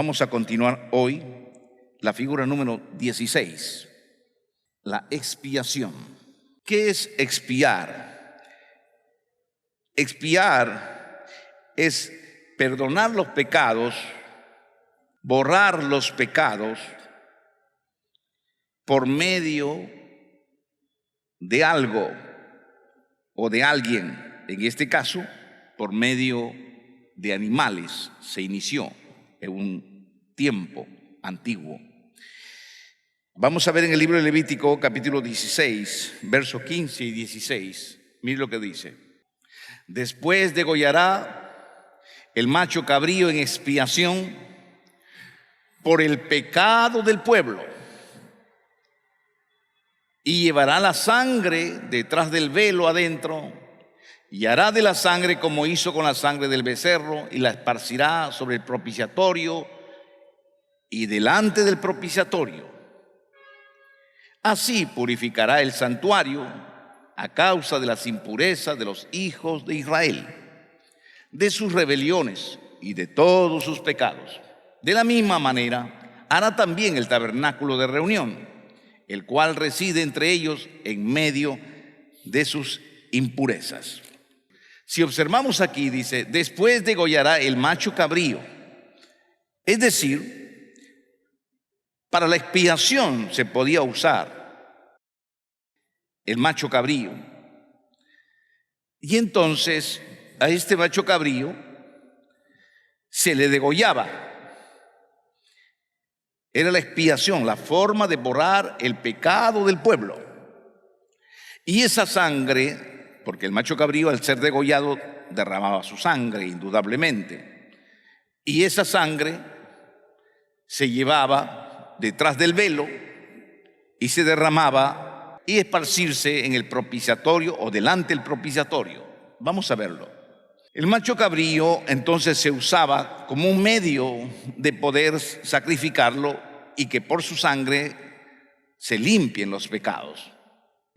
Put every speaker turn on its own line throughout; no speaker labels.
Vamos a continuar hoy la figura número 16, la expiación. ¿Qué es expiar? Expiar es perdonar los pecados, borrar los pecados por medio de algo o de alguien. En este caso, por medio de animales, se inició en un tiempo antiguo. Vamos a ver en el libro de Levítico, capítulo 16, versos 15 y 16. Mire lo que dice. Después degollará el macho cabrío en expiación por el pecado del pueblo, y llevará la sangre detrás del velo adentro, y hará de la sangre como hizo con la sangre del becerro, y la esparcirá sobre el propiciatorio y delante del propiciatorio. Así purificará el santuario a causa de las impurezas de los hijos de Israel, de sus rebeliones y de todos sus pecados. De la misma manera hará también el tabernáculo de reunión, el cual reside entre ellos en medio de sus impurezas. Si observamos aquí, dice, después degollará el macho cabrío. Es decir, para la expiación se podía usar el macho cabrío. Y entonces a este macho cabrío se le degollaba. Era la expiación, la forma de borrar el pecado del pueblo. Y esa sangre, porque el macho cabrío al ser degollado derramaba su sangre indudablemente, y esa sangre se llevaba detrás del velo y se derramaba y esparcirse en el propiciatorio o delante del propiciatorio. Vamos a verlo. El macho cabrío entonces se usaba como un medio de poder sacrificarlo y que por su sangre se limpien los pecados.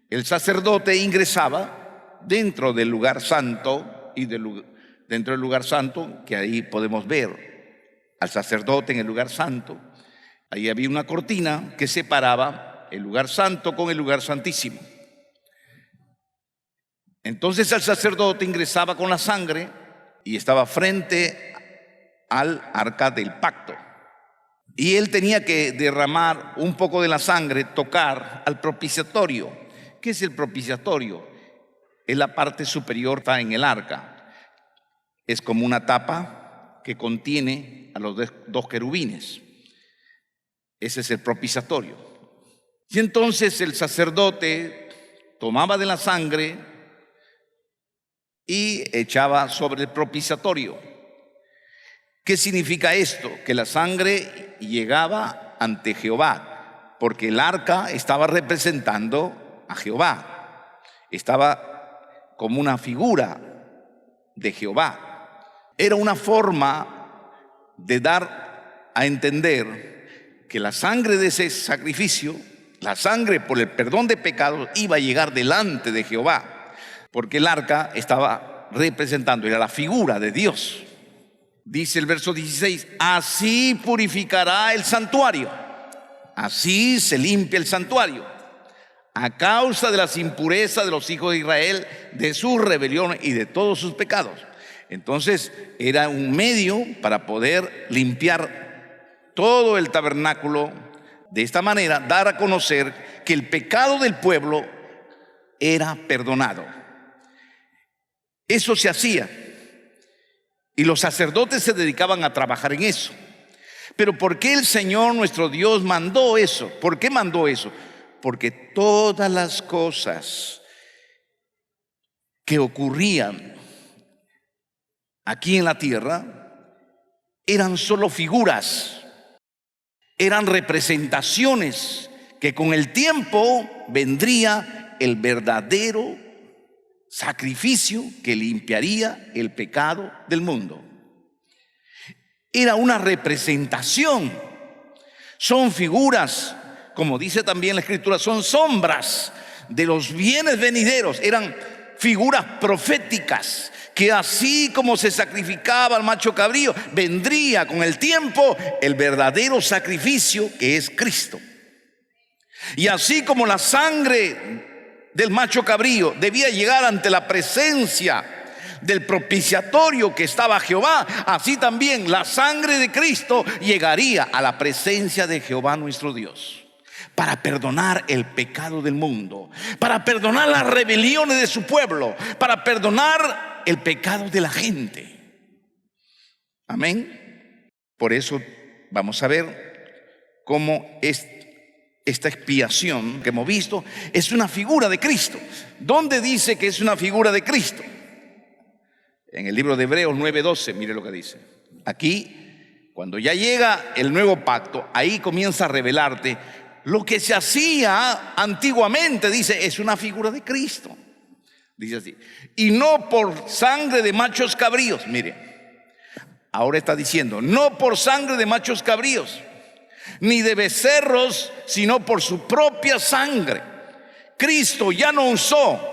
El sacerdote ingresaba dentro del lugar santo y dentro del lugar santo, que ahí podemos ver al sacerdote en el lugar santo. Ahí había una cortina que separaba el lugar santo con el lugar santísimo. Entonces el sacerdote ingresaba con la sangre y estaba frente al arca del pacto. Y él tenía que derramar un poco de la sangre, tocar al propiciatorio. ¿Qué es el propiciatorio? Es la parte superior, está en el arca. Es como una tapa que contiene a los dos querubines. Ese es el propiciatorio. Y entonces el sacerdote tomaba de la sangre y echaba sobre el propiciatorio. ¿Qué significa esto? Que la sangre llegaba ante Jehová, porque el arca estaba representando a Jehová. Estaba como una figura de Jehová. Era una forma de dar a entender que la sangre de ese sacrificio, la sangre por el perdón de pecados, iba a llegar delante de Jehová. Porque el arca estaba representando, era la figura de Dios. Dice el verso 16, así purificará el santuario, así se limpia el santuario, a causa de las impurezas de los hijos de Israel, de sus rebeliones y de todos sus pecados. Entonces era un medio para poder limpiar todo el tabernáculo. De esta manera, dar a conocer que el pecado del pueblo era perdonado. Eso se hacía y los sacerdotes se dedicaban a trabajar en eso. Pero ¿por qué el Señor nuestro Dios mandó eso? ¿Por qué mandó eso? Porque todas las cosas que ocurrían aquí en la tierra eran solo figuras, eran representaciones que con el tiempo vendría el verdadero sacrificio que limpiaría el pecado del mundo. Era una representación. Son figuras, como dice también la Escritura, son sombras de los bienes venideros. Eran figuras proféticas que así como se sacrificaba al macho cabrío, vendría con el tiempo el verdadero sacrificio, que es Cristo. Y así como la sangre del macho cabrío debía llegar ante la presencia del propiciatorio que estaba Jehová, así también la sangre de Cristo llegaría a la presencia de Jehová nuestro Dios, para perdonar el pecado del mundo, para perdonar las rebeliones de su pueblo, para perdonar el pecado de la gente. Amén. Por eso vamos a ver cómo esta expiación que hemos visto es una figura de Cristo. ¿Dónde dice que es una figura de Cristo? En el libro de Hebreos 9:12, mire lo que dice. Aquí, cuando ya llega el nuevo pacto, ahí comienza a revelarte lo que se hacía antiguamente. Dice, es una figura de Cristo. Dice así: y no por sangre de machos cabríos. Mire, ahora está diciendo, no por sangre de machos cabríos, ni de becerros, sino por su propia sangre. Cristo ya no usó,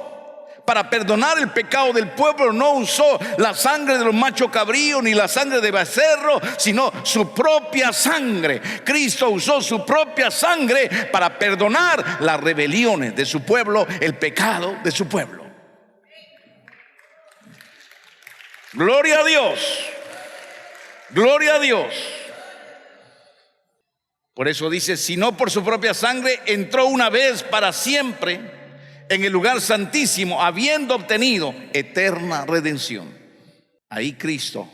para perdonar el pecado del pueblo, no usó la sangre de los machos cabríos ni la sangre de becerro, sino su propia sangre. Cristo usó su propia sangre para perdonar las rebeliones de su pueblo, el pecado de su pueblo. Gloria a Dios, gloria a Dios. Por eso dice, sino por su propia sangre entró una vez para siempre en el lugar santísimo, habiendo obtenido eterna redención. Ahí Cristo,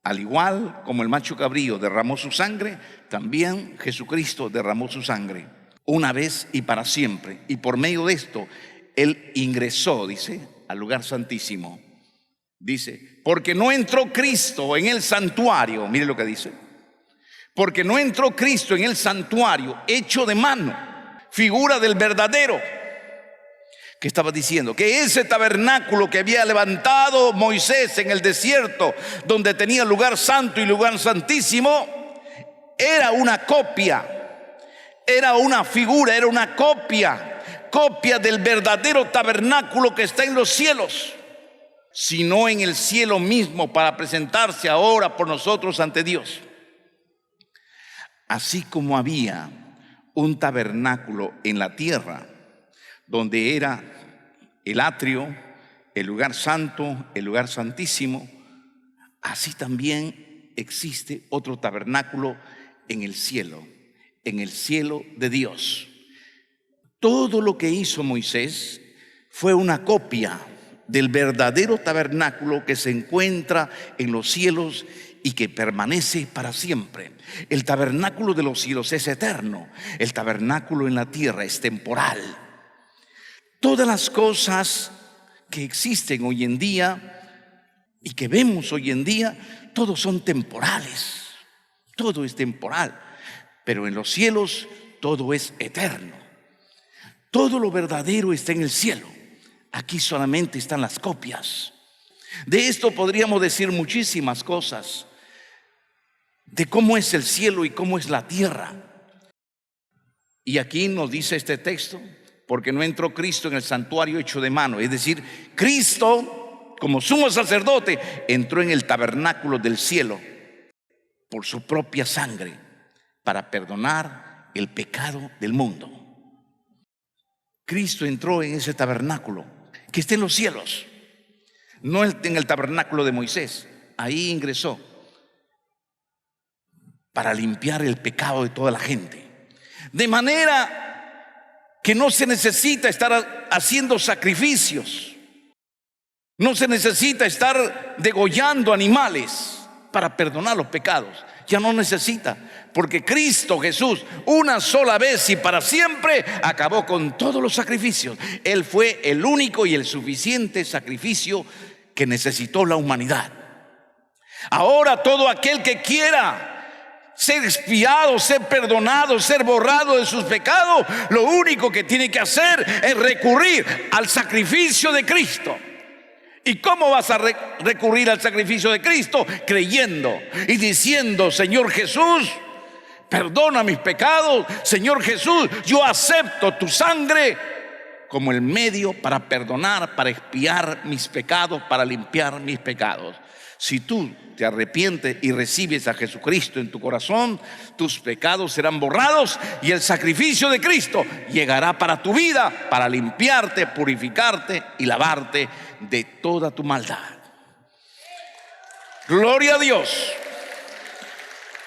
al igual como el macho cabrío derramó su sangre, también Jesucristo derramó su sangre una vez y para siempre. Y por medio de esto Él ingresó, dice, al lugar santísimo. Dice, porque no entró Cristo en el santuario. Mire lo que dice: porque no entró Cristo en el santuario hecho de mano, figura del verdadero. Que estaba diciendo que ese tabernáculo que había levantado Moisés en el desierto, donde tenía lugar santo y lugar santísimo, era una copia, era una figura, era una copia del verdadero tabernáculo que está en los cielos, sino en el cielo mismo, para presentarse ahora por nosotros ante Dios. Así como había un tabernáculo en la tierra, donde era el atrio, el lugar santo, el lugar santísimo, así también existe otro tabernáculo en el cielo de Dios. Todo lo que hizo Moisés fue una copia del verdadero tabernáculo que se encuentra en los cielos y que permanece para siempre. El tabernáculo de los cielos es eterno, el tabernáculo en la tierra es temporal. Todas las cosas que existen hoy en día y que vemos hoy en día, todos son temporales, todo es temporal, pero en los cielos todo es eterno. Todo lo verdadero está en el cielo. Aquí solamente están las copias. De esto podríamos decir muchísimas cosas, de cómo es el cielo y cómo es la tierra. Y aquí nos dice este texto, porque no entró Cristo en el santuario hecho de mano. Es decir, Cristo, como sumo sacerdote, entró en el tabernáculo del cielo por su propia sangre, para perdonar el pecado del mundo. Cristo entró en ese tabernáculo que está en los cielos, no en el tabernáculo de Moisés. Ahí ingresó para limpiar el pecado de toda la gente, de manera que no se necesita estar haciendo sacrificios, no se necesita estar degollando animales para perdonar los pecados. Ya no necesita, porque Cristo Jesús, una sola vez y para siempre, acabó con todos los sacrificios. Él fue el único y el suficiente sacrificio que necesitó la humanidad. Ahora todo aquel que quiera ser expiado, ser perdonado, ser borrado de sus pecados, lo único que tiene que hacer es recurrir al sacrificio de Cristo. ¿Y cómo vas a recurrir al sacrificio de Cristo? Creyendo y diciendo: Señor Jesús, perdona mis pecados. Señor Jesús, yo acepto tu sangre como el medio para perdonar, para expiar mis pecados, para limpiar mis pecados. Si tú te arrepientes y recibes a Jesucristo en tu corazón, tus pecados serán borrados y el sacrificio de Cristo llegará para tu vida, para limpiarte, purificarte y lavarte de toda tu maldad. Gloria a Dios.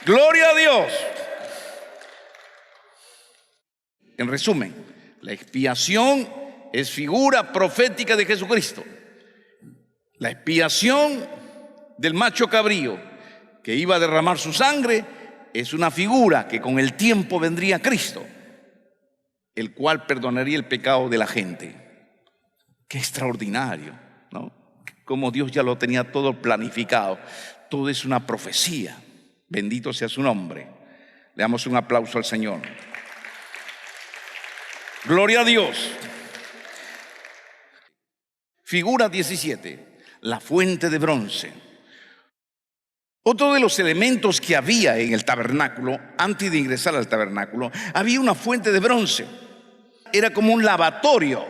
Gloria a Dios. En resumen, la expiación es figura profética de Jesucristo. La expiación del macho cabrío que iba a derramar su sangre es una figura que con el tiempo vendría Cristo, el cual perdonaría el pecado de la gente. Qué extraordinario, ¿no? Como Dios ya lo tenía todo planificado. Todo es una profecía. Bendito sea su nombre. Le damos un aplauso al Señor. Gloria a Dios. Figura 17, la fuente de bronce. Otro de los elementos que había en el tabernáculo, antes de ingresar al tabernáculo, había una fuente de bronce. Era como un lavatorio,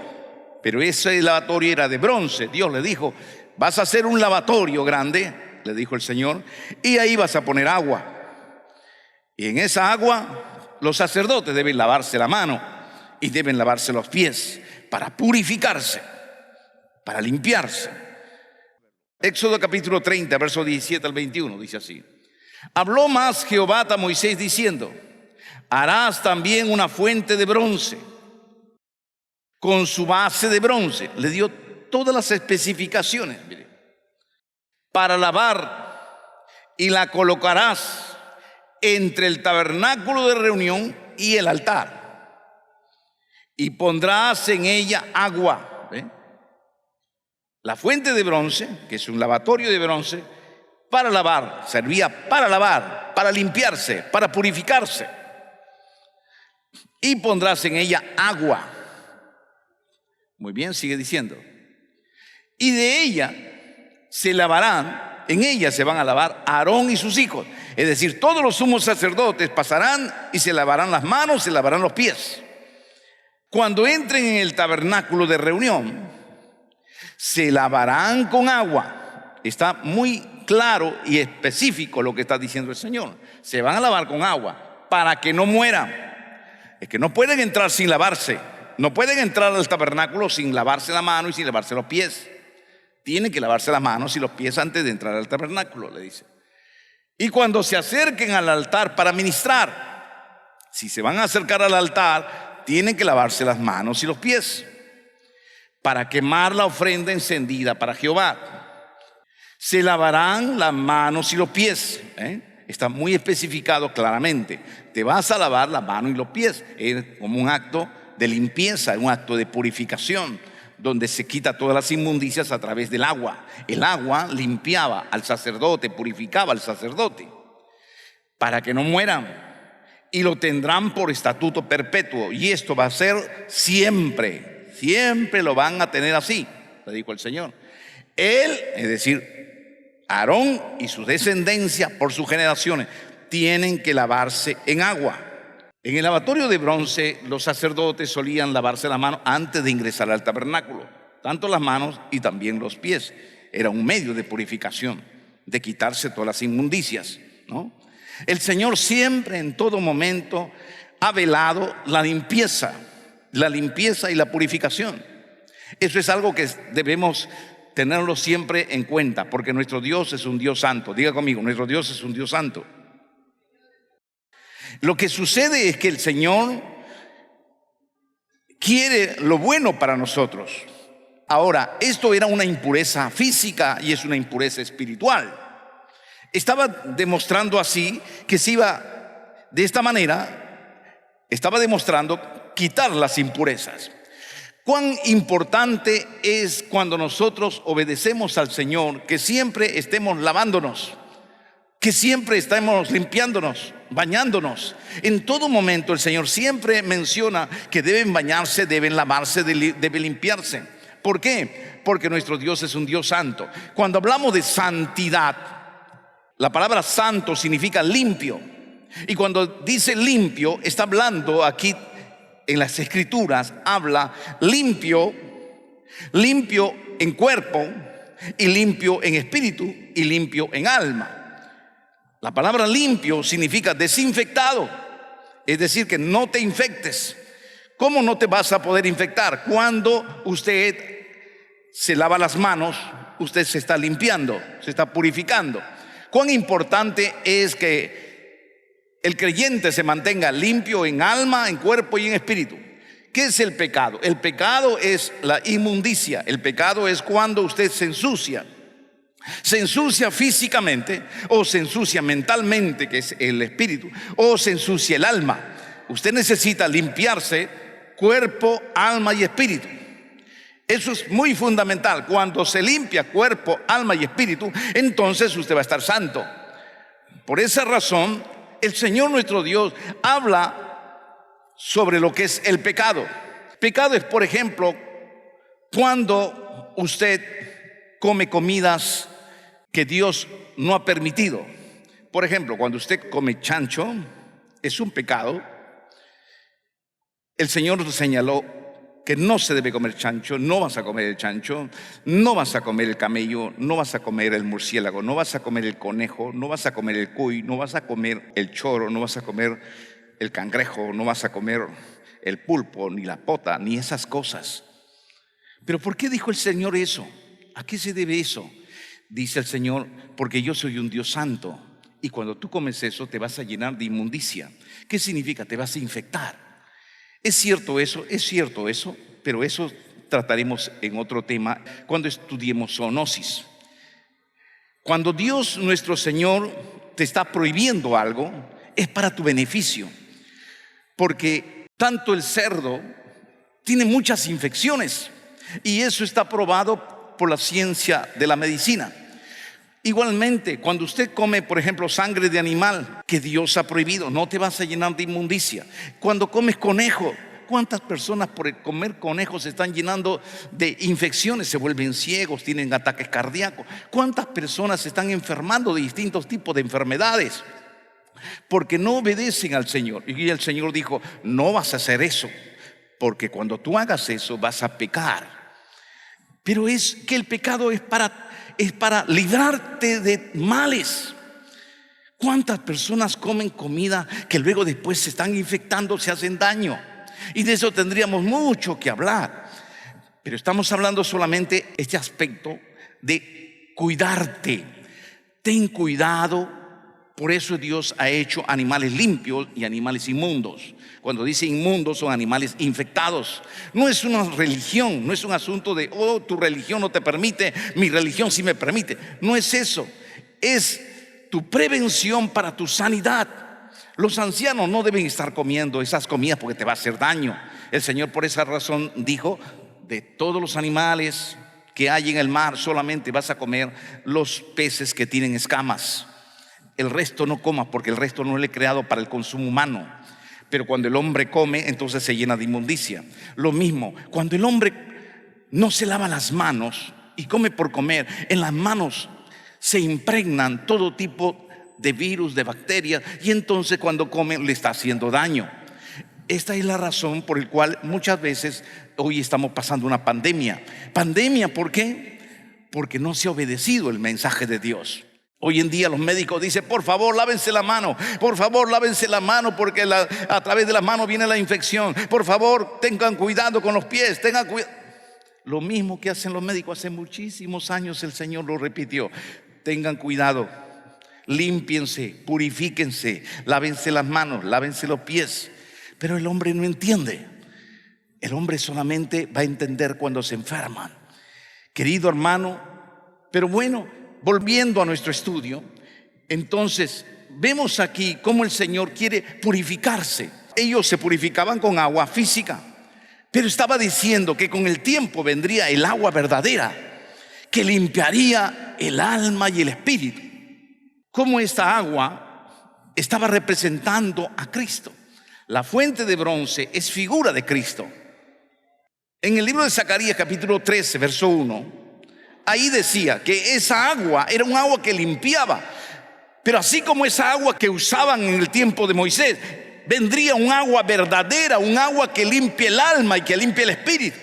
pero ese lavatorio era de bronce. Dios le dijo: vas a hacer un lavatorio grande, le dijo el Señor, y ahí vas a poner agua. Y en esa agua los sacerdotes deben lavarse la mano y deben lavarse los pies para purificarse, para limpiarse. Éxodo capítulo 30, versos 17 al 21, dice así: habló más Jehová a Moisés diciendo: harás también una fuente de bronce con su base de bronce. Le dio todas las especificaciones, mire, para lavar, y la colocarás entre el tabernáculo de reunión y el altar, y pondrás en ella agua. ¿Ve? La fuente de bronce, que es un lavatorio de bronce, para lavar, servía para lavar, para limpiarse, para purificarse. Y pondrás en ella agua. Muy bien, sigue diciendo. Y de ella se lavarán, en ella se van a lavar Aarón y sus hijos. Es decir, todos los sumos sacerdotes pasarán y se lavarán las manos, se lavarán los pies. Cuando entren en el tabernáculo de reunión, se lavarán con agua. Está muy claro y específico lo que está diciendo el Señor. Se van a lavar con agua para que no mueran. Es que no pueden entrar sin lavarse. No pueden entrar al tabernáculo sin lavarse la mano y sin lavarse los pies. Tienen que lavarse las manos y los pies antes de entrar al tabernáculo, le dice. Y cuando se acerquen al altar para ministrar, si se van a acercar al altar, tienen que lavarse las manos y los pies para quemar la ofrenda encendida para Jehová. Se lavarán las manos y los pies. Está muy especificado claramente. Te vas a lavar la mano y los pies. Es como un acto de limpieza, un acto de purificación, donde se quita todas las inmundicias a través del agua. El agua limpiaba al sacerdote, purificaba al sacerdote, para que no mueran. Y lo tendrán por estatuto perpetuo. Y esto va a ser siempre. Siempre lo van a tener así, le dijo el Señor. Él, es decir, Aarón y su descendencia por sus generaciones, tienen que lavarse en agua. En el lavatorio de bronce, los sacerdotes solían lavarse la mano antes de ingresar al tabernáculo, tanto las manos y también los pies. Era un medio de purificación, de quitarse todas las inmundicias, ¿no? El Señor siempre, en todo momento, ha velado la limpieza y la purificación. Eso es algo que debemos tenerlo siempre en cuenta, porque nuestro Dios es un Dios santo. Diga conmigo, nuestro Dios es un Dios santo. Lo que sucede es que el Señor quiere lo bueno para nosotros. Ahora, esto era una impureza física y es una impureza espiritual. Estaba demostrando así que se iba, de esta manera, estaba demostrando quitar las impurezas. Cuán importante es cuando nosotros obedecemos al Señor, que siempre estemos lavándonos, que siempre estemos limpiándonos, bañándonos. En todo momento el Señor siempre menciona que deben bañarse, deben lavarse, deben limpiarse. ¿Por qué? Porque nuestro Dios es un Dios santo. Cuando hablamos de santidad, la palabra santo significa limpio. Y cuando dice limpio, está hablando aquí en las Escrituras habla limpio, limpio en cuerpo y limpio en espíritu y limpio en alma. La palabra limpio significa desinfectado, es decir, que no te infectes. ¿Cómo no te vas a poder infectar? Cuando usted se lava las manos, usted se está limpiando, se está purificando. Cuán importante es que el creyente se mantenga limpio en alma, en cuerpo y en espíritu. ¿Qué es el pecado? El pecado es la inmundicia. El pecado es cuando usted se ensucia. Se ensucia físicamente, o se ensucia mentalmente, que es el espíritu, o se ensucia el alma. Usted necesita limpiarse cuerpo, alma y espíritu. Eso es muy fundamental. Cuando se limpia cuerpo, alma y espíritu, entonces usted va a estar santo. Por esa razón, el Señor nuestro Dios habla sobre lo que es el pecado. Pecado es, por ejemplo, cuando usted come comidas que Dios no ha permitido. Por ejemplo, cuando usted come chancho, es un pecado. El Señor nos señaló que no se debe comer chancho. No vas a comer el chancho, no vas a comer el camello, no vas a comer el murciélago, no vas a comer el conejo, no vas a comer el cuy, no vas a comer el choro, no vas a comer el cangrejo, no vas a comer el pulpo, ni la pota, ni esas cosas. Pero ¿por qué dijo el Señor eso? ¿A qué se debe eso? Dice el Señor, porque yo soy un Dios santo, y cuando tú comes eso te vas a llenar de inmundicia. ¿Qué significa? Te vas a infectar. ¿Es cierto eso? Pero eso trataremos en otro tema cuando estudiemos zoonosis. Cuando Dios nuestro Señor te está prohibiendo algo, es para tu beneficio, porque tanto el cerdo tiene muchas infecciones, y eso está probado por la ciencia de la medicina. Igualmente, cuando usted come, por ejemplo, sangre de animal que Dios ha prohibido, no te vas a llenar de inmundicia. Cuando comes conejo, ¿cuántas personas por comer conejo se están llenando de infecciones? Se vuelven ciegos, tienen ataques cardíacos. ¿Cuántas personas se están enfermando de distintos tipos de enfermedades? Porque no obedecen al Señor. Y el Señor dijo, no vas a hacer eso, porque cuando tú hagas eso vas a pecar. Pero es que el pecado es para librarte de males. ¿Cuántas personas comen comida que luego después se están infectando, se hacen daño? Y de eso tendríamos mucho que hablar. Pero estamos hablando solamente este aspecto de cuidarte. Ten cuidado. Por eso Dios ha hecho animales limpios y animales inmundos. Cuando dice inmundos, son animales infectados. No es una religión, no es un asunto de, oh, tu religión no te permite, mi religión sí me permite. No es eso, es tu prevención para tu sanidad. Los ancianos no deben estar comiendo esas comidas porque te va a hacer daño. El Señor por esa razón dijo, de todos los animales que hay en el mar, solamente vas a comer los peces que tienen escamas. El resto no comas, porque el resto no le he creado para el consumo humano. Pero cuando el hombre come, entonces se llena de inmundicia. Lo mismo, cuando el hombre no se lava las manos y come por comer, en las manos se impregnan todo tipo de virus, de bacterias, y entonces cuando come le está haciendo daño. Esta es la razón por la cual muchas veces hoy estamos pasando una pandemia. ¿Pandemia por qué? Porque no se ha obedecido el mensaje de Dios. Hoy en día los médicos dicen, por favor, lávense la mano, por favor, lávense la mano, porque a través de las manos viene la infección. Por favor, tengan cuidado con los pies, tengan cuidado. Lo mismo que hacen los médicos hace muchísimos años, el Señor lo repitió. Tengan cuidado, límpiense, purifíquense, lávense las manos, lávense los pies. Pero el hombre no entiende. El hombre solamente va a entender cuando se enferman. Querido hermano, pero bueno, volviendo a nuestro estudio, entonces vemos aquí cómo el Señor quiere purificarse. Ellos se purificaban con agua física, pero estaba diciendo que con el tiempo vendría el agua verdadera, que limpiaría el alma y el espíritu. Como esta agua estaba representando a Cristo. La fuente de bronce es figura de Cristo. En el libro de Zacarías capítulo 13, verso 1, ahí decía que esa agua era un agua que limpiaba. Pero así como esa agua que usaban en el tiempo de Moisés, vendría un agua verdadera, un agua que limpie el alma y que limpie el espíritu.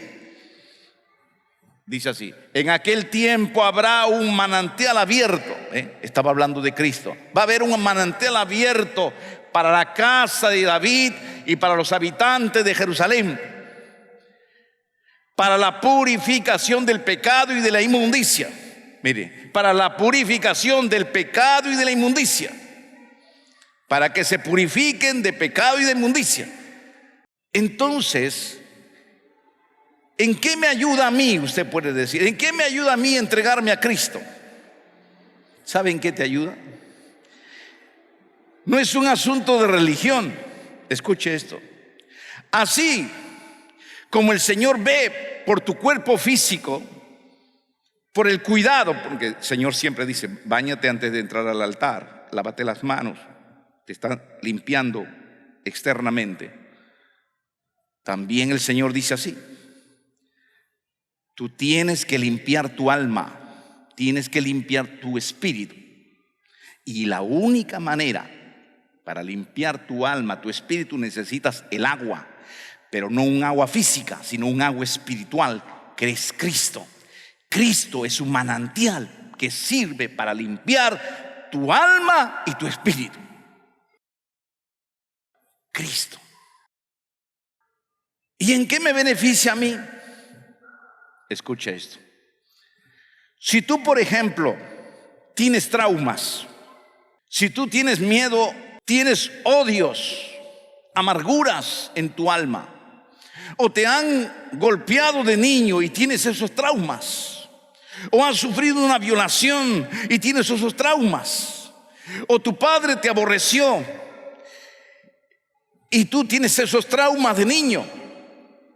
Dice así: en aquel tiempo habrá un manantial abierto. Estaba hablando de Cristo. Va a haber un manantial abierto para la casa de David y para los habitantes de Jerusalén, para la purificación del pecado y de la inmundicia. Mire, para la purificación del pecado y de la inmundicia, para que se purifiquen de pecado y de inmundicia. Entonces, ¿en qué me ayuda a mí? Usted puede decir, ¿en qué me ayuda a mí entregarme a Cristo? ¿Sabe en qué te ayuda? No es un asunto de religión. Escuche esto. Así como el Señor ve por tu cuerpo físico, por el cuidado, porque el Señor siempre dice: báñate antes de entrar al altar, lávate las manos, te está limpiando externamente. También el Señor dice así: tú tienes que limpiar tu alma, tienes que limpiar tu espíritu. Y la única manera para limpiar tu alma, tu espíritu, necesitas el agua, pero no un agua física, sino un agua espiritual, que es Cristo. Cristo es un manantial que sirve para limpiar tu alma y tu espíritu. Cristo. ¿Y en qué me beneficia a mí? Escucha esto. Si tú, por ejemplo, tienes traumas, si tú tienes miedo, tienes odios, amarguras en tu alma, o te han golpeado de niño y tienes esos traumas, o has sufrido una violación y tienes esos traumas, o tu padre te aborreció y tú tienes esos traumas de niño,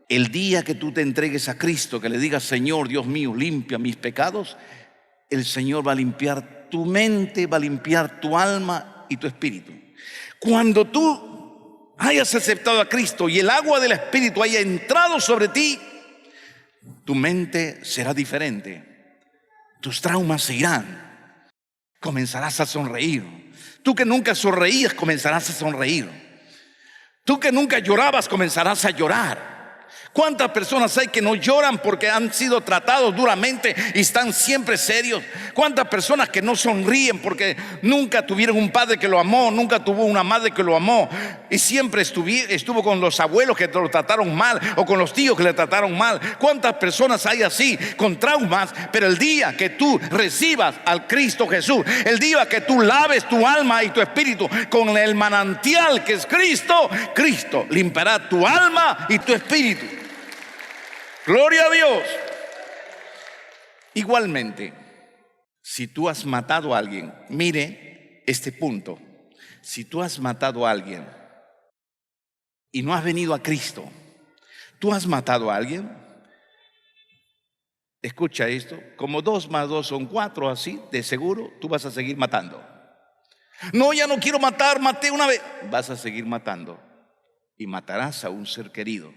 el día que tú te entregues a Cristo, que le digas: Señor Dios mío, limpia mis pecados, el Señor va a limpiar tu mente, va a limpiar tu alma y tu espíritu. Cuando tú hayas aceptado a Cristo y el agua del Espíritu haya entrado sobre ti, tu mente será diferente. Tus traumas se irán. Comenzarás a sonreír. Tú que nunca sonreías, comenzarás a sonreír. Tú que nunca llorabas, comenzarás a llorar. ¿Cuántas personas hay que no lloran porque han sido tratados duramente y están siempre serios? ¿Cuántas personas que no sonríen porque nunca tuvieron un padre que lo amó, nunca tuvo una madre que lo amó y siempre estuvo con los abuelos que lo trataron mal o con los tíos que le trataron mal? ¿Cuántas personas hay así, con traumas? Pero el día que tú recibas al Cristo Jesús, el día que tú laves tu alma y tu espíritu con el manantial que es Cristo, Cristo limpiará tu alma y tu espíritu. Gloria a Dios. Igualmente, si tú has matado a alguien, mire este punto: si tú has matado a alguien y no has venido a Cristo, tú has matado a alguien. Escucha esto: como 2 más 2 son 4, así de seguro tú vas a seguir matando. No, ya no quiero matar, maté una vez. Vas a seguir matando y matarás a un ser querido.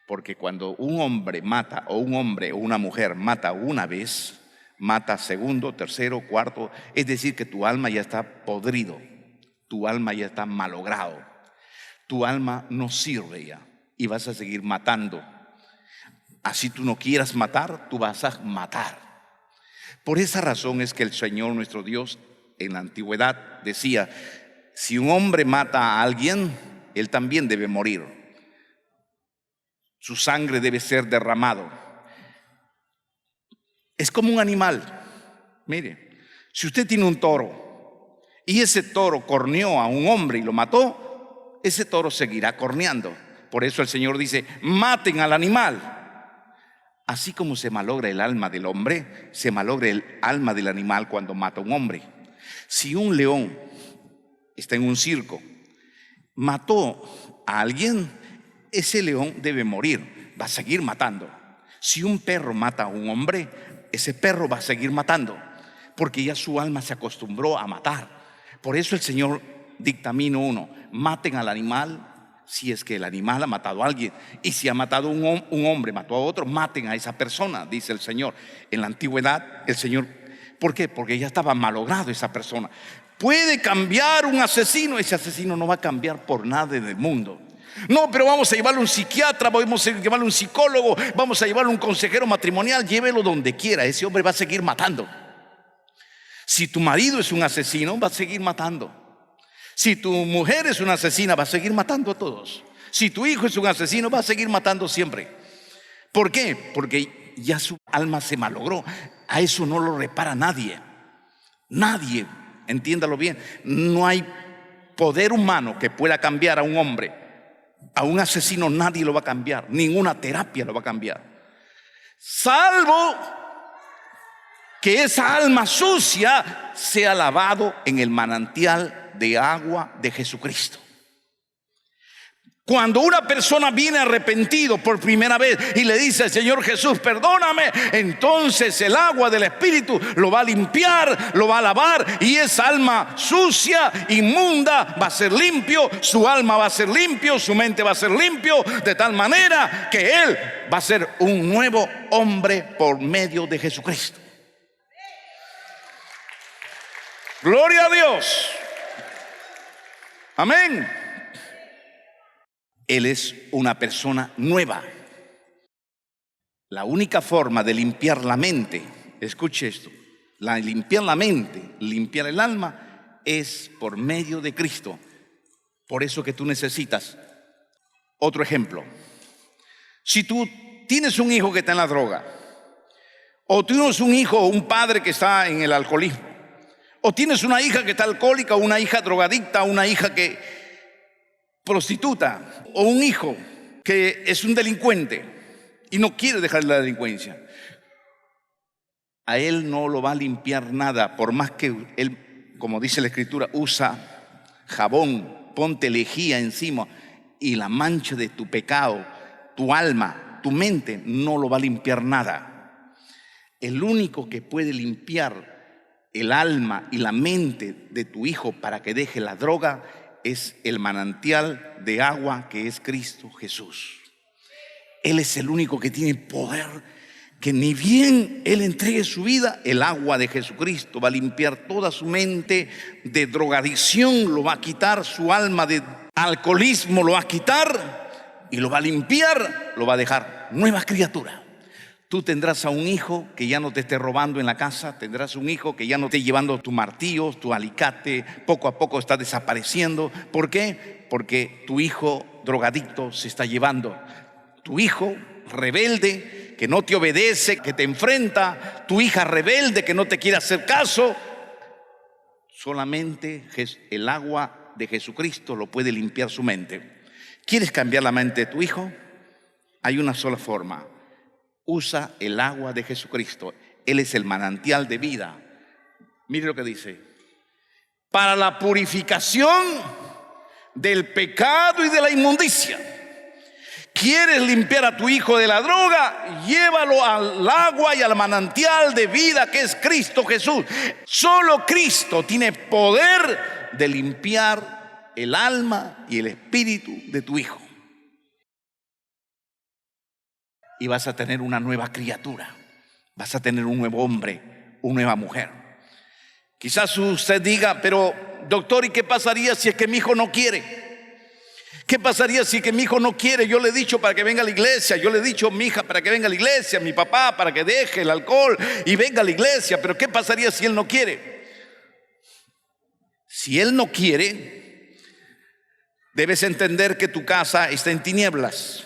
Porque cuando un hombre mata, o un hombre o una mujer mata una vez, mata segundo, tercero, cuarto, es decir que tu alma ya está podrido, tu alma ya está malogrado, tu alma no sirve ya y vas a seguir matando. Así tú no quieras matar, tú vas a matar. Por esa razón es que el Señor nuestro Dios en la antigüedad decía: si un hombre mata a alguien, él también debe morir. Su sangre debe ser derramado. Es como un animal. Mire, si usted tiene un toro y ese toro corneó a un hombre y lo mató, ese toro seguirá corneando. Por eso el Señor dice: maten al animal. Así como se malogra el alma del hombre, se malogra el alma del animal cuando mata a un hombre. Si un león está en un circo, mató a alguien, ese león debe morir, va a seguir matando. Si un perro mata a un hombre, ese perro va a seguir matando, porque ya su alma se acostumbró a matar. Por eso el Señor dictamina maten al animal si es que el animal ha matado a alguien. Y si ha matado un hombre, mató a otro, maten a esa persona, dice el Señor. En la antigüedad el Señor, ¿por qué? Porque ya estaba malogrado esa persona. puede cambiar un asesino. Ese asesino no va a cambiar por nada en el mundo. No, pero vamos a llevarlo a un psiquiatra, vamos a llevarlo a un psicólogo, vamos a llevarlo a un consejero matrimonial. Llévelo donde quiera, ese hombre va a seguir matando. Si tu marido es un asesino, va a seguir matando. Si tu mujer es una asesina, va a seguir matando a todos. Si tu hijo es un asesino, va a seguir matando siempre. ¿Por qué? Porque ya su alma se malogró. A eso no lo repara nadie. Nadie, entiéndalo bien. No hay poder humano que pueda cambiar a un hombre. A un asesino nadie lo va a cambiar. Ninguna terapia lo va a cambiar. Salvo que esa alma sucia sea lavado en el manantial de agua de Jesucristo. Cuando una persona viene arrepentido por primera vez y le dice: Señor Jesús, perdóname, entonces el agua del Espíritu lo va a limpiar, lo va a lavar, y esa alma sucia, inmunda, va a ser limpio, su alma va a ser limpio, su mente va a ser limpio, de tal manera que él va a ser un nuevo hombre por medio de Jesucristo. Gloria a Dios. Amén. Él es una persona nueva. La única forma de limpiar la mente, escuche esto, limpiar la mente, limpiar el alma, es por medio de Cristo. Por eso que tú necesitas. Otro ejemplo: si tú tienes un hijo que está en la droga, o tienes un hijo o un padre que está en el alcoholismo, o tienes una hija que está alcohólica, o una hija drogadicta, o una hija que prostituta, o un hijo que es un delincuente y no quiere dejar la delincuencia, a él no lo va a limpiar nada, por más que él, como dice la Escritura, usa jabón, ponte lejía encima, y la mancha de tu pecado, tu alma, tu mente, no lo va a limpiar nada. El único que puede limpiar el alma y la mente de tu hijo para que deje la droga es el manantial de agua que es Cristo Jesús. Él es el único que tiene poder, que ni bien Él entregue su vida, el agua de Jesucristo va a limpiar toda su mente de drogadicción, lo va a quitar, su alma de alcoholismo lo va a quitar y lo va a limpiar, lo va a dejar nueva criatura. Tú tendrás a un hijo que ya no te esté robando en la casa, tendrás un hijo que ya no esté llevando tu martillo, tu alicate, poco a poco está desapareciendo. ¿Por qué? Porque tu hijo drogadicto se está llevando. Tu hijo rebelde que no te obedece, que te enfrenta, tu hija rebelde que no te quiere hacer caso. Solamente el agua de Jesucristo lo puede limpiar su mente. ¿Quieres cambiar la mente de tu hijo? Hay una sola forma. Usa el agua de Jesucristo. Él es el manantial de vida. Mire lo que dice: para la purificación del pecado y de la inmundicia. ¿Quieres limpiar a tu hijo de la droga? Llévalo al agua y al manantial de vida que es Cristo Jesús. Solo Cristo tiene poder de limpiar el alma y el espíritu de tu hijo. Y vas a tener una nueva criatura, vas a tener un nuevo hombre, una nueva mujer. Quizás usted diga: pero doctor, ¿y qué pasaría si es que mi hijo no quiere? ¿Qué pasaría si es que mi hijo no quiere? Yo le he dicho para que venga a la iglesia, yo le he dicho a mi hija para que venga a la iglesia, a mi papá para que deje el alcohol y venga a la iglesia, pero ¿qué pasaría si él no quiere? Si él no quiere, debes entender que tu casa está en tinieblas.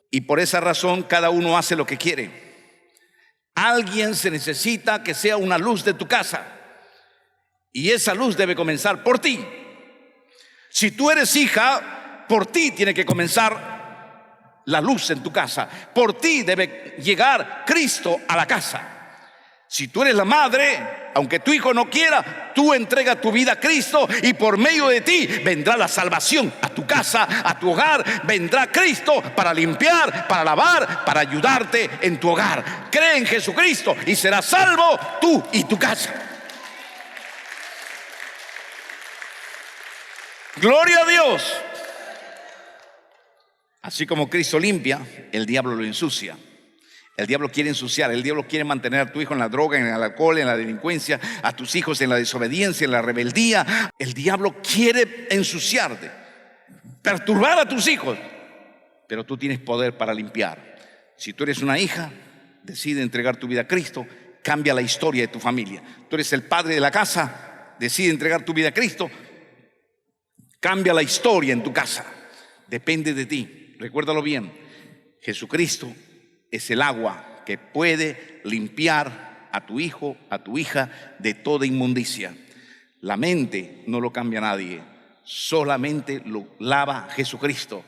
Y por esa razón cada uno hace lo que quiere. Alguien se necesita que sea una luz de tu casa, y esa luz debe comenzar por ti. Si tú eres hija, por ti tiene que comenzar la luz en tu casa. Por ti debe llegar Cristo a la casa. Si tú eres la madre, aunque tu hijo no quiera, tú entrega tu vida a Cristo y por medio de ti vendrá la salvación a tu casa, a tu hogar. Vendrá Cristo para limpiar, para lavar, para ayudarte en tu hogar. Cree en Jesucristo y serás salvo tú y tu casa. Gloria a Dios. Así como Cristo limpia, el diablo lo ensucia. El diablo quiere ensuciar, el diablo quiere mantener a tu hijo en la droga, en el alcohol, en la delincuencia, a tus hijos en la desobediencia, en la rebeldía. El diablo quiere ensuciarte, perturbar a tus hijos, pero tú tienes poder para limpiar. Si tú eres una hija, decide entregar tu vida a Cristo, cambia la historia de tu familia. Tú eres el padre de la casa, decide entregar tu vida a Cristo, cambia la historia en tu casa. Depende de ti. Recuérdalo bien, Jesucristo es el agua que puede limpiar a tu hijo, a tu hija de toda inmundicia. La mente no lo cambia nadie, solamente lo lava Jesucristo.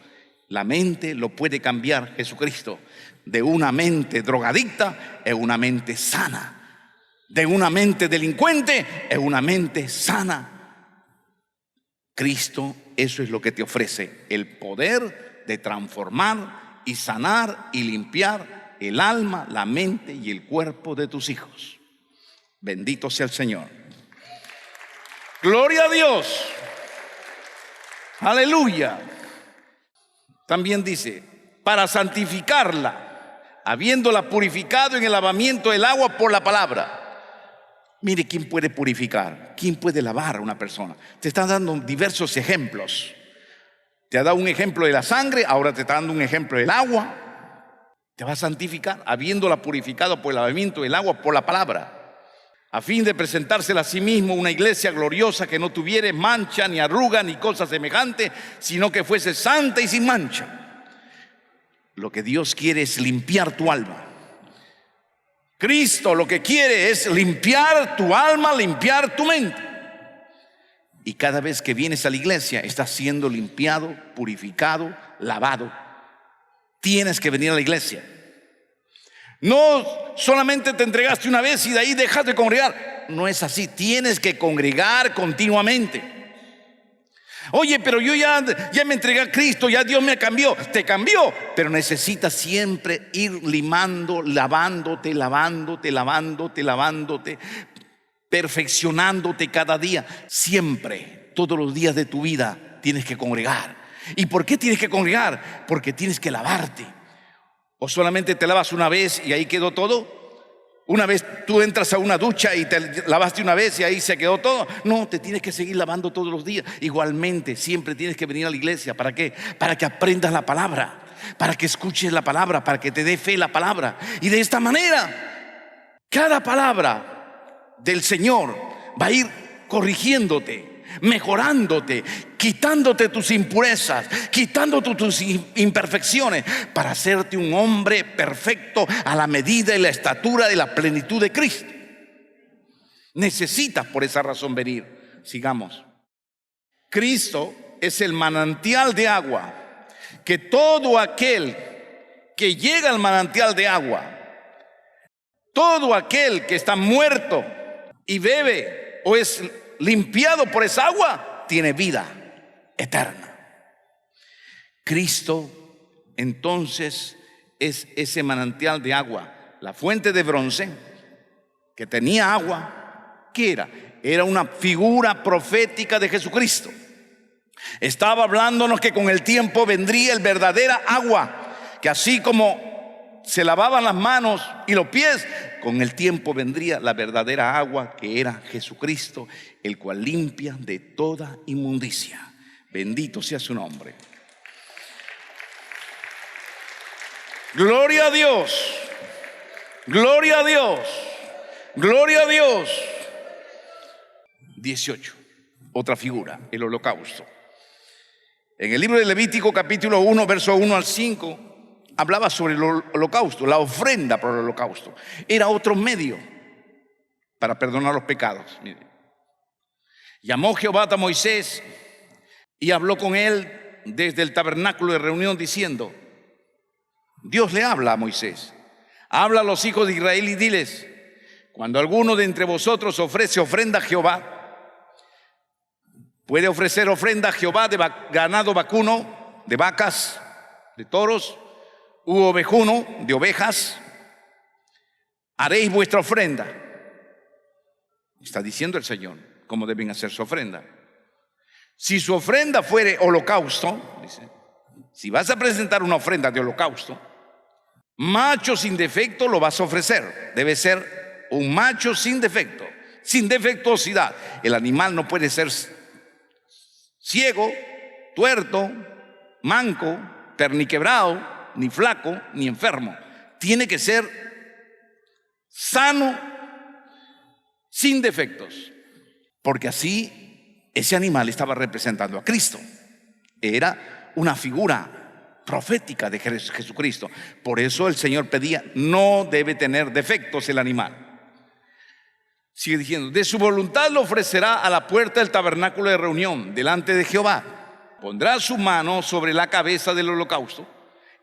La mente lo puede cambiar Jesucristo. De una mente drogadicta es una mente sana. De una mente delincuente es una mente sana. Cristo, eso es lo que te ofrece, el poder de transformar y sanar y limpiar el alma, la mente y el cuerpo de tus hijos. Bendito sea el Señor. Gloria a Dios. Aleluya. También dice, para santificarla, habiéndola purificado en el lavamiento del agua por la palabra. Mire, ¿quién puede purificar? ¿Quién puede lavar a una persona? Te están dando diversos ejemplos. Te ha dado un ejemplo de la sangre, ahora te está dando un ejemplo del agua. Te va a santificar, habiéndola purificado por el lavamiento del agua por la palabra, a fin de presentársela a sí mismo una iglesia gloriosa que no tuviere mancha, ni arruga, ni cosa semejante, sino que fuese santa y sin mancha. Lo que Dios quiere es limpiar tu alma. Cristo lo que quiere es limpiar tu alma, limpiar tu mente. Y cada vez que vienes a la iglesia estás siendo limpiado, purificado, lavado. Tienes que venir a la iglesia. No solamente te entregaste una vez y de ahí dejas de congregar. No es así, tienes que congregar continuamente. Oye, pero yo ya me entregué a Cristo, ya Dios me cambió. Te cambió, pero necesitas siempre ir limando, lavándote, perfeccionándote cada día. Siempre, todos los días de tu vida tienes que congregar. ¿Y por qué tienes que congregar? Porque tienes que lavarte. ¿O solamente te lavas una vez y ahí quedó todo? Una vez tú entras a una ducha y te lavaste una vez y ahí se quedó todo. No, te tienes que seguir lavando todos los días. Igualmente, siempre tienes que venir a la iglesia. ¿Para qué? Para que aprendas la palabra, para que escuches la palabra, para que te dé fe la palabra. Y de esta manera, cada palabra del Señor va a ir corrigiéndote, mejorándote, quitándote tus impurezas, quitándote tus imperfecciones, para hacerte un hombre perfecto a la medida y la estatura de la plenitud de Cristo. Necesitas por esa razón venir. Sigamos. Cristo es el manantial de agua, que todo aquel que llega al manantial de agua, todo aquel que está muerto y bebe o es limpiado por esa agua, tiene vida eterna. Cristo entonces es ese manantial de agua, la fuente de bronce que tenía agua. ¿Qué era? Era una figura profética de Jesucristo. Estaba hablándonos que con el tiempo vendría el verdadera agua, que así como se lavaban las manos y los pies, con el tiempo vendría la verdadera agua, que era Jesucristo, el cual limpia de toda inmundicia. Bendito sea su nombre. Gloria a Dios, gloria a Dios, gloria a Dios. 18, otra figura, el holocausto. En el libro de Levítico capítulo 1, verso 1 al 5, hablaba sobre el holocausto, la ofrenda por el holocausto. Era otro medio para perdonar los pecados. Mire. Llamó Jehová a Moisés y habló con él desde el tabernáculo de reunión diciendo, Dios le habla a Moisés, habla a los hijos de Israel y diles, cuando alguno de entre vosotros ofrece ofrenda a Jehová, puede ofrecer ofrenda a Jehová de ganado vacuno, de vacas, de toros, u ovejuno, de ovejas, haréis vuestra ofrenda. Está diciendo el Señor cómo deben hacer su ofrenda. Si su ofrenda fuere holocausto, dice, si vas a presentar una ofrenda de holocausto, Macho sin defecto lo vas a ofrecer. Debe ser un macho sin defecto, sin defectuosidad. El animal no puede ser ciego, tuerto, manco, perniquebrado, ni flaco, ni enfermo. Tiene que ser sano, sin defectos, porque así ese animal estaba representando a Cristo. Era una figura profética de Jesucristo. Por eso el Señor pedía: no debe tener defectos el animal. Sigue diciendo: de su voluntad lo ofrecerá a la puerta del tabernáculo de reunión delante de Jehová. Pondrá su mano sobre la cabeza del holocausto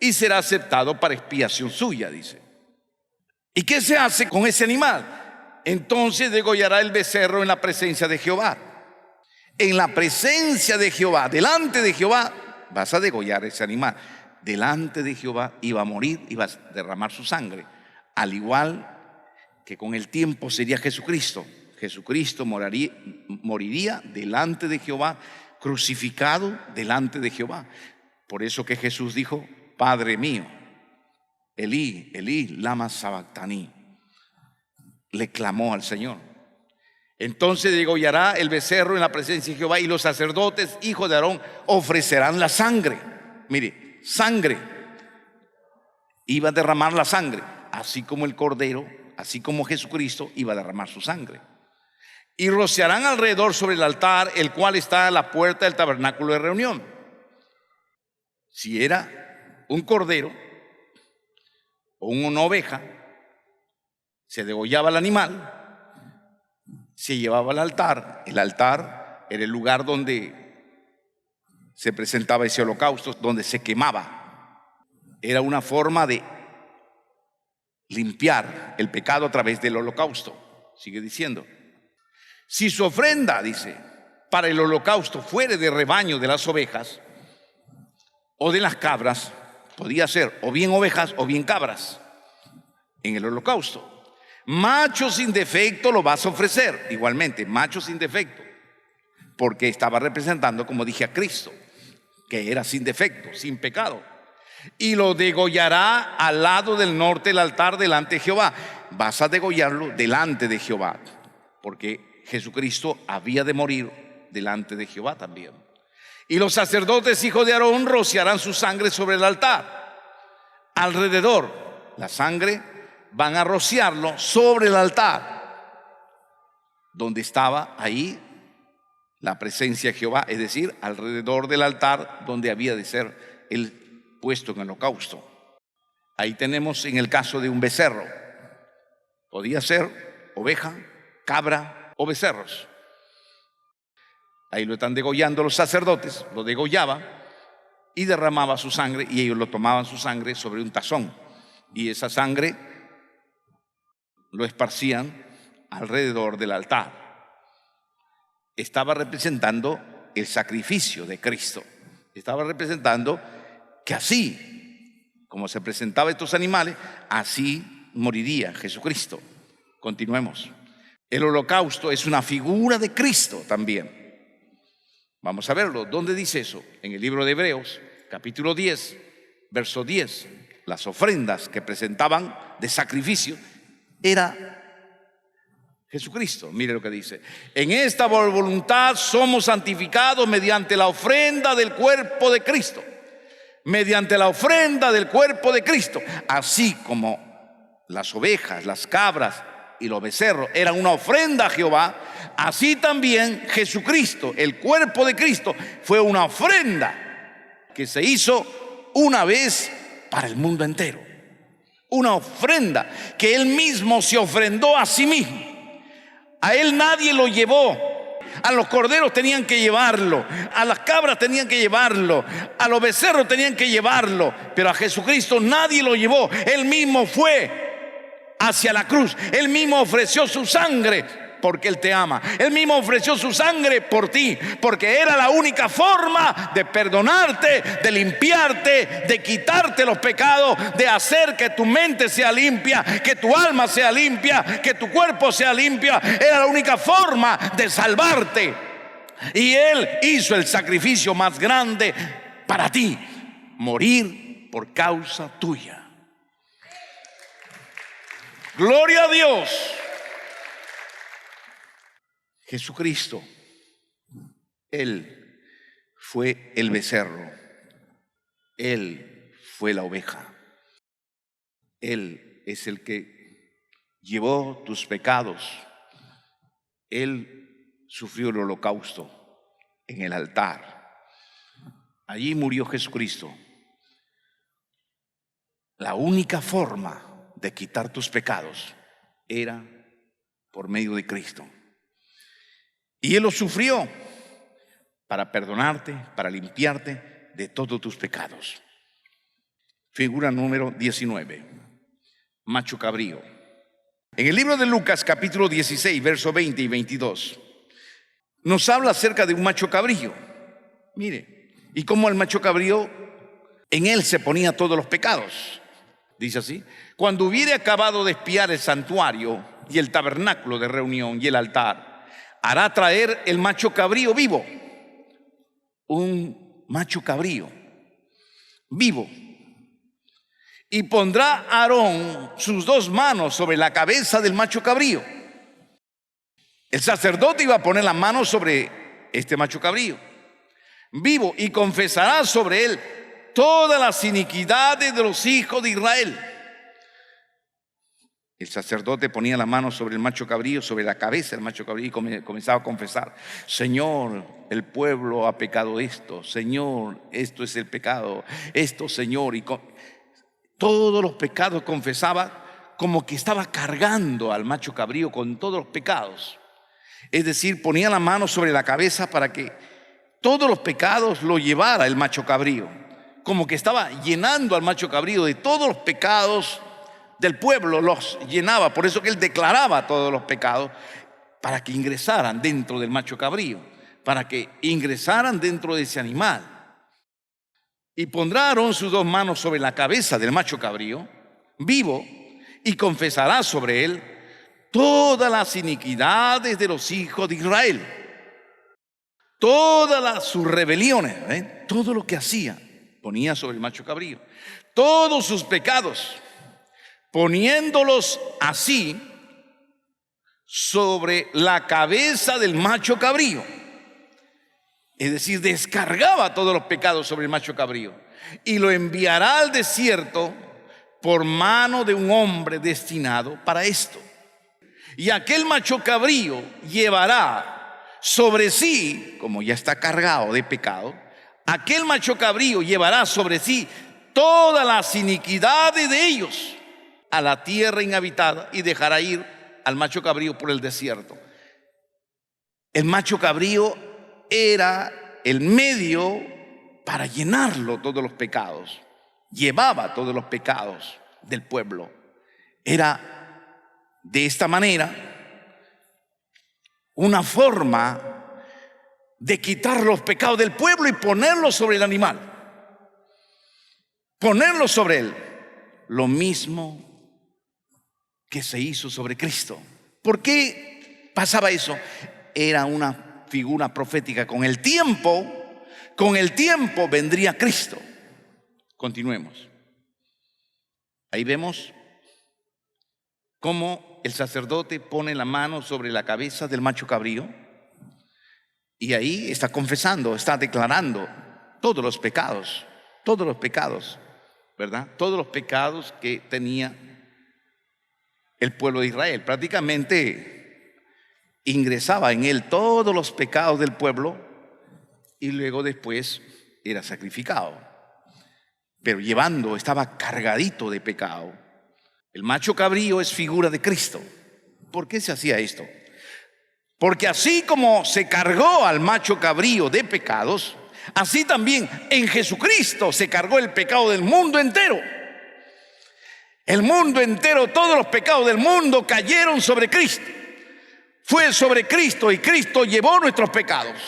y será aceptado para expiación suya, dice. ¿Y qué se hace con ese animal? Entonces degollará el becerro en la presencia de Jehová. En la presencia de Jehová, delante de Jehová, vas a degollar ese animal. Delante de Jehová iba a morir, iba a derramar su sangre, al igual que con el tiempo sería Jesucristo. Jesucristo moriría delante de Jehová, crucificado delante de Jehová. Por eso que Jesús dijo: Padre mío, Elí, Elí, lama sabactani. Le clamó al Señor. Entonces degollará el becerro en la presencia de Jehová, y los sacerdotes, hijos de Aarón, ofrecerán la sangre. Mire, sangre. Iba a derramar la sangre, así como el cordero, así como Jesucristo iba a derramar su sangre. Y rociarán alrededor sobre el altar, el cual está a la puerta del tabernáculo de reunión. Si era un cordero o una oveja, se degollaba el animal, se llevaba al altar. El altar era el lugar donde se presentaba ese holocausto, donde se quemaba. Era una forma de limpiar el pecado a través del holocausto. Sigue diciendo: si su ofrenda, dice, para el holocausto fuere de rebaño de las ovejas o de las cabras, podía ser o bien ovejas o bien cabras en el holocausto. Macho sin defecto lo vas a ofrecer. Igualmente, macho sin defecto, porque estaba representando, como dije, a Cristo, que era sin defecto, sin pecado. Y lo degollará al lado del norte del altar delante de Jehová. Vas a degollarlo delante de Jehová, porque Jesucristo había de morir delante de Jehová también. Y los sacerdotes, hijos de Aarón, rociarán su sangre sobre el altar. Alrededor, la sangre van a rociarlo sobre el altar, donde estaba ahí la presencia de Jehová, es decir, alrededor del altar donde había de ser el puesto en el holocausto. Ahí tenemos en el caso de un becerro. Podía ser oveja, cabra o becerros. Ahí lo están degollando los sacerdotes, lo degollaba y derramaba su sangre, y ellos lo tomaban su sangre sobre un tazón, y esa sangre lo esparcían alrededor del altar. Estaba representando el sacrificio de Cristo. Estaba representando que así como se presentaban estos animales, así moriría Jesucristo. Continuemos. El holocausto es una figura de Cristo también. Vamos a verlo. ¿Dónde dice eso? En el libro de Hebreos, capítulo 10, verso 10. Las ofrendas que presentaban de sacrificio era Jesucristo. Mire lo que dice: en esta voluntad somos santificados mediante la ofrenda del cuerpo de Cristo. Mediante la ofrenda del cuerpo de Cristo. Así como las ovejas, las cabras y los becerros eran una ofrenda a Jehová, así también Jesucristo, el cuerpo de Cristo, fue una ofrenda que se hizo una vez para el mundo entero. Una ofrenda que Él mismo se ofrendó a sí mismo. A Él nadie lo llevó. A los corderos tenían que llevarlo, a las cabras tenían que llevarlo, a los becerros tenían que llevarlo, pero a Jesucristo nadie lo llevó. Él mismo fue hacia la cruz. Él mismo ofreció su sangre porque Él te ama. Él mismo ofreció su sangre por ti, porque era la única forma de perdonarte, de limpiarte, de quitarte los pecados, de hacer que tu mente sea limpia, que tu alma sea limpia, que tu cuerpo sea limpio. Era la única forma de salvarte. Y Él hizo el sacrificio más grande para ti: morir por causa tuya. Gloria a Dios. Jesucristo, Él fue el becerro, Él fue la oveja, Él es el que llevó tus pecados, Él sufrió el holocausto en el altar. Allí murió Jesucristo. La única forma de quitar tus pecados era por medio de Cristo. Y Él lo sufrió para perdonarte, para limpiarte de todos tus pecados. Figura número 19, macho cabrío. En el libro de Lucas, capítulo 16, verso 20 y 22, nos habla acerca de un macho cabrío. Mire, y cómo el macho cabrío, en él se ponía todos los pecados. Dice así: cuando hubiere acabado de espiar el santuario y el tabernáculo de reunión y el altar, hará traer el macho cabrío vivo. Un macho cabrío vivo. Y pondrá Aarón sus dos manos sobre la cabeza del macho cabrío. El sacerdote iba a poner la mano sobre este macho cabrío vivo y confesará sobre él todas las iniquidades de los hijos de Israel. El sacerdote ponía la mano sobre el macho cabrío, sobre la cabeza del macho cabrío, y comenzaba a confesar: Señor, el pueblo ha pecado esto, Señor, esto es el pecado, esto, Señor. Y todos los pecados confesaba, como que estaba cargando al macho cabrío con todos los pecados. Es decir, ponía la mano sobre la cabeza para que todos los pecados lo llevara el macho cabrío, como que estaba llenando al macho cabrío de todos los pecados del pueblo, los llenaba. Por eso que él declaraba todos los pecados, para que ingresaran dentro del macho cabrío, para que ingresaran dentro de ese animal. Y pondrá Aarón sus dos manos sobre la cabeza del macho cabrío vivo y confesará sobre él todas las iniquidades de los hijos de Israel, todas sus rebeliones, todo lo que hacía, ponía sobre el macho cabrío, todos sus pecados, poniéndolos así sobre la cabeza del macho cabrío. Es decir, descargaba todos los pecados sobre el macho cabrío y lo enviará al desierto por mano de un hombre destinado para esto. Y aquel macho cabrío llevará sobre sí, como ya está cargado de pecado, aquel macho cabrío llevará sobre sí todas las iniquidades de ellos a la tierra inhabitada y dejará ir al macho cabrío por el desierto. El macho cabrío era el medio para llenarlo todos los pecados. Llevaba todos los pecados del pueblo. Era de esta manera una forma de quitar los pecados del pueblo y ponerlos sobre el animal, ponerlos sobre él. Lo mismo que se hizo sobre Cristo. ¿Por qué pasaba eso? Era una figura profética. Con el tiempo vendría Cristo. Continuemos. Ahí vemos cómo el sacerdote pone la mano sobre la cabeza del macho cabrío y ahí está confesando, está declarando todos los pecados, ¿verdad? Todos los pecados que tenía el pueblo de Israel. Prácticamente ingresaba en él todos los pecados del pueblo y luego después era sacrificado. Pero estaba cargadito de pecado. El macho cabrío es figura de Cristo. ¿Por qué se hacía esto? Porque así como se cargó al macho cabrío de pecados, así también en Jesucristo se cargó el pecado del mundo entero. El mundo entero, todos los pecados del mundo cayeron sobre Cristo. Fue sobre Cristo y Cristo llevó nuestros pecados.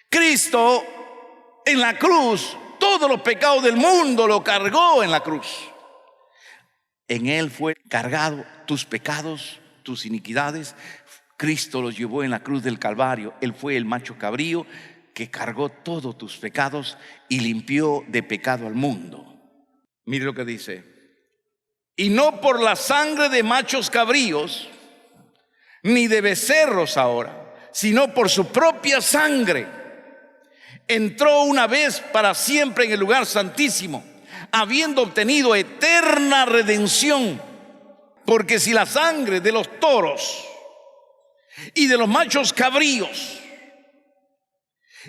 Cristo en la cruz, todos los pecados del mundo lo cargó en la cruz. En Él fue cargado tus pecados, tus iniquidades. Cristo los llevó en la cruz del Calvario. Él fue el macho cabrío que cargó todos tus pecados y limpió de pecado al mundo. Mire lo que dice y no por la sangre de machos cabríos, ni de becerros ahora, sino por su propia sangre. Entró una vez para siempre en el lugar santísimo, habiendo obtenido eterna redención. Porque si la sangre de los toros y de los machos cabríos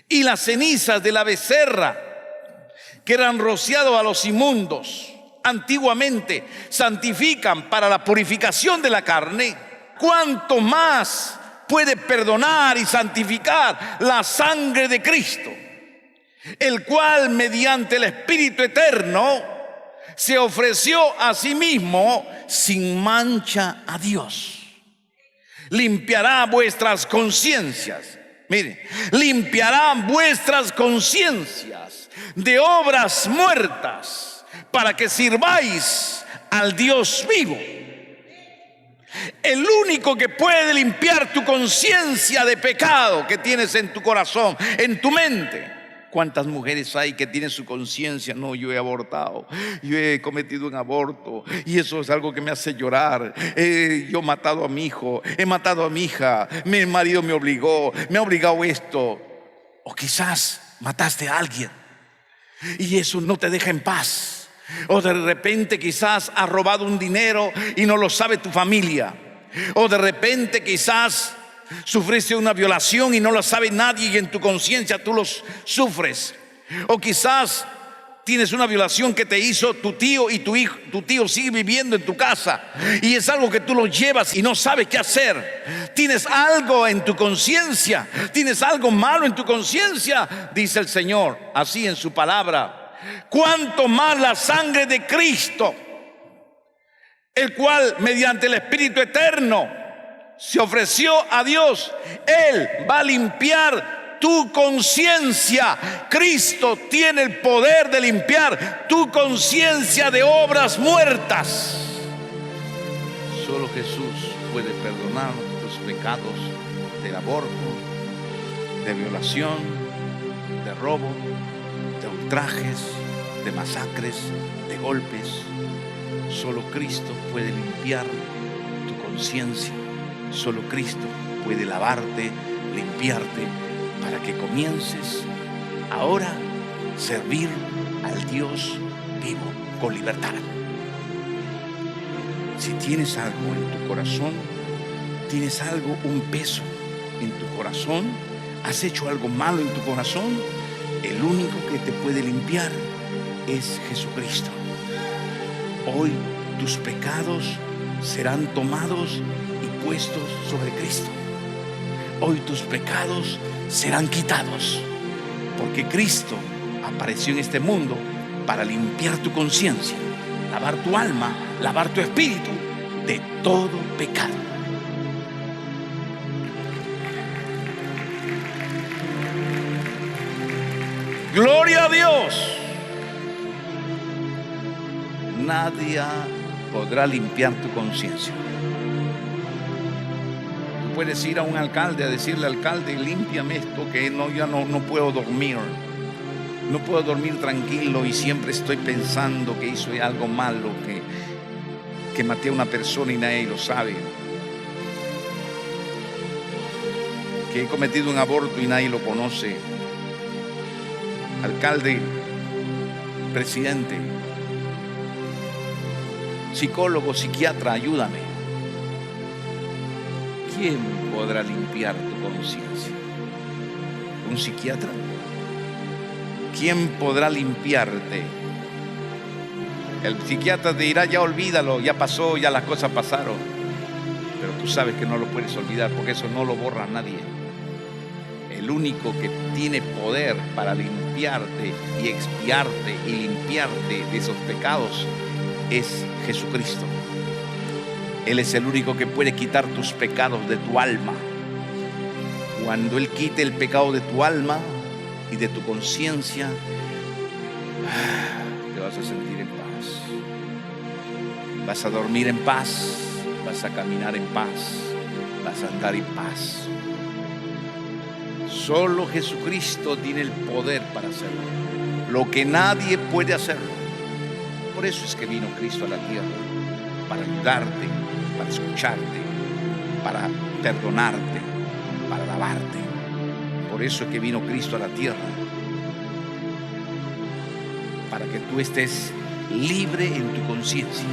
y las cenizas de la becerra, que eran rociados a los inmundos antiguamente, santifican para la purificación de la carne, ¿cuánto más puede perdonar y santificar la sangre de Cristo, el cual mediante el Espíritu eterno se ofreció a sí mismo sin mancha a Dios? Limpiará vuestras conciencias. Miren, limpiará vuestras conciencias de obras muertas para que sirváis al Dios vivo. El único que puede limpiar tu conciencia de pecado que tienes en tu corazón, en tu mente. ¿Cuántas mujeres hay que tienen su conciencia? No, yo he abortado, yo he cometido un aborto y eso es algo que me hace llorar. Yo he matado a mi hijo, he matado a mi hija, mi marido me ha obligado esto. O quizás mataste a alguien y eso no te deja en paz. O de repente quizás has robado un dinero y no lo sabe tu familia. O de repente quizás sufriste una violación y no lo sabe nadie y en tu conciencia tú los sufres. O quizás tienes una violación que te hizo tu tío y tu tío sigue viviendo en tu casa y es algo que tú lo llevas y no sabes qué hacer. Tienes algo en tu conciencia, tienes algo malo en tu conciencia, dice el Señor así en su palabra. Cuánto más la sangre de Cristo, el cual mediante el Espíritu eterno se ofreció a Dios. Él va a limpiar tu conciencia. Cristo tiene el poder de limpiar tu conciencia de obras muertas. Solo Jesús puede perdonar tus pecados del aborto, de violación, de robo, de ultrajes, de masacres, de golpes. Solo Cristo puede limpiar tu conciencia. Solo Cristo puede lavarte, limpiarte, para que comiences ahora a servir al Dios vivo con libertad. Si tienes algo en tu corazón, tienes algo, un peso en tu corazón, has hecho algo malo en tu corazón, el único que te puede limpiar es Jesucristo. Hoy tus pecados serán tomados y puestos sobre Cristo. Hoy tus pecados serán quitados, porque Cristo apareció en este mundo para limpiar tu conciencia, lavar tu alma, lavar tu espíritu de todo pecado. Gloria a Dios. Nadie podrá limpiar tu conciencia. Tú puedes ir a un alcalde a decirle: alcalde, límpiame esto, que ya no puedo dormir. No puedo dormir tranquilo y siempre estoy pensando que hice algo malo, que maté a una persona y nadie lo sabe, que he cometido un aborto y nadie lo conoce. Alcalde, presidente, psicólogo, psiquiatra, ayúdame. ¿Quién podrá limpiar tu conciencia? ¿Un psiquiatra? ¿Quién podrá limpiarte? El psiquiatra te dirá: ya olvídalo, ya pasó, ya las cosas pasaron. Pero tú sabes que no lo puedes olvidar, porque eso no lo borra nadie. El único que tiene poder para limpiarte y expiarte y limpiarte de esos pecados es Jesucristo. Él es el único que puede quitar tus pecados de tu alma. Cuando Él quite el pecado de tu alma y de tu conciencia, te vas a sentir en paz. Vas a dormir en paz, vas a caminar en paz, vas a andar en paz. Solo Jesucristo tiene el poder para hacerlo, lo que nadie puede hacerlo. Por eso es que vino Cristo a la tierra, para ayudarte, para escucharte, para perdonarte, para alabarte. Por eso es que vino Cristo a la tierra, para que tú estés libre en tu conciencia.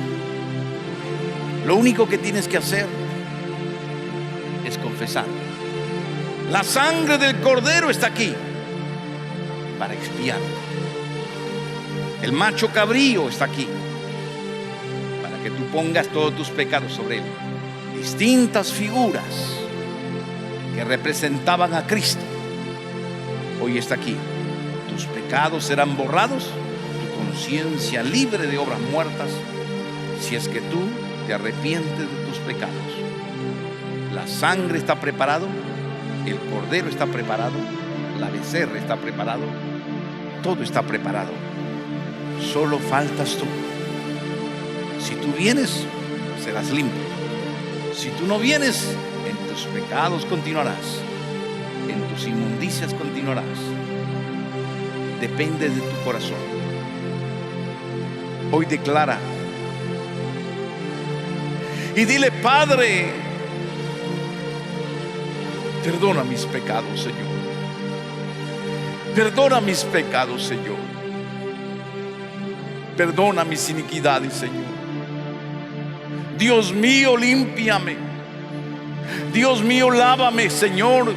Lo único que tienes que hacer es confesar. La sangre del Cordero está aquí para expiarte. El macho cabrío está aquí para que tú pongas todos tus pecados sobre él. Distintas figuras que representaban a Cristo hoy está aquí. Tus pecados serán borrados, tu conciencia libre de obras muertas, si es que tú te arrepientes de tus pecados. La sangre está preparado, el Cordero está preparado, la becerra está preparado, todo está preparado. Solo faltas tú. Si tú vienes, serás limpio. Si tú no vienes, en tus pecados continuarás, en tus inmundicias continuarás. Depende de tu corazón. Hoy declara y dile: Padre, perdona mis pecados, Señor. Perdona mis pecados, Señor. Perdona mis iniquidades, Señor. Dios mío, límpiame. Dios mío, lávame, Señor.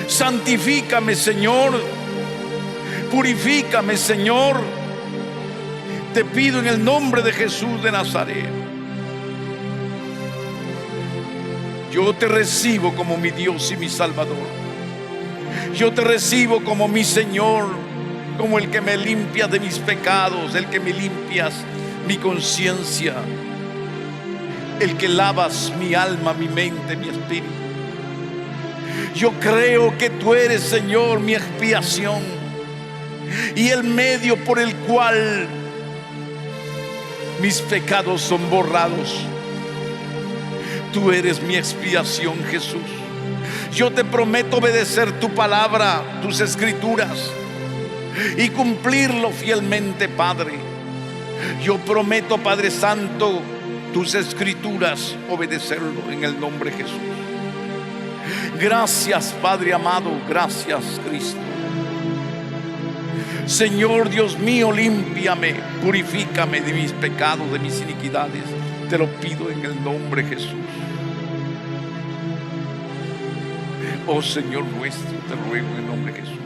Santifícame, Señor. Purifícame, Señor. Te pido en el nombre de Jesús de Nazaret. Yo te recibo como mi Dios y mi Salvador. Yo te recibo como mi Señor, como el que me limpia de mis pecados, el que me limpias mi conciencia, el que lavas mi alma, mi mente, mi espíritu. Yo creo que tú eres, Señor, mi expiación y el medio por el cual mis pecados son borrados. Tú eres mi expiación, Jesús. Yo te prometo obedecer tu palabra, tus escrituras, y cumplirlo fielmente, Padre. Yo prometo, Padre Santo, tus escrituras, obedecerlo en el nombre de Jesús. Gracias, Padre amado. Gracias, Cristo. Señor Dios mío, límpiame, purifícame de mis pecados, de mis iniquidades. Te lo pido en el nombre de Jesús. Oh Señor nuestro, te ruego en el nombre de Jesús.